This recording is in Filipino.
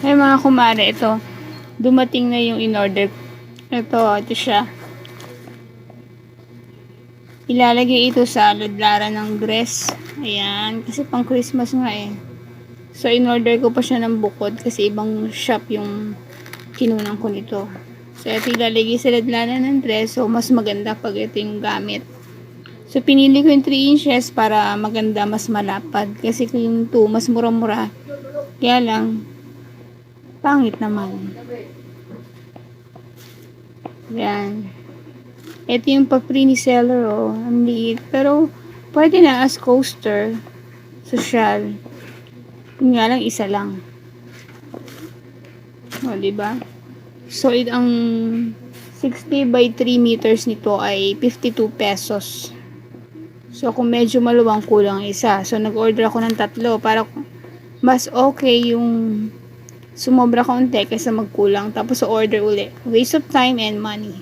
Ay mga kumare, ito. Dumating na yung in-order. Ito siya. Ilalagay ito sa ladlaran ng dress. Ayan, kasi pang Christmas nga eh. So, in-order ko pa siya ng bukod kasi ibang shop yung kinunan ko nito. So, ito ilalagay sa ladlaran ng dress. So, mas maganda pag ito yung gamit. So, pinili ko yung 3 inches para maganda, mas malapad. Kasi kung yung 2, mas mura-mura. Kaya lang, pangit naman. Yan. Ito yung pa-free ni seller, oh. Ang liit. Pero, pwede na as coaster. Social. Yung nga lang, isa lang. O, diba? So, ang 60 by 3 meters nito ay 52 pesos. So, kung medyo maluwang, kulang isa. So, nag-order ako ng 3 para mas okay yung sumobra kaunti kaysa magkulang. Tapos, order uli. Waste of time and money.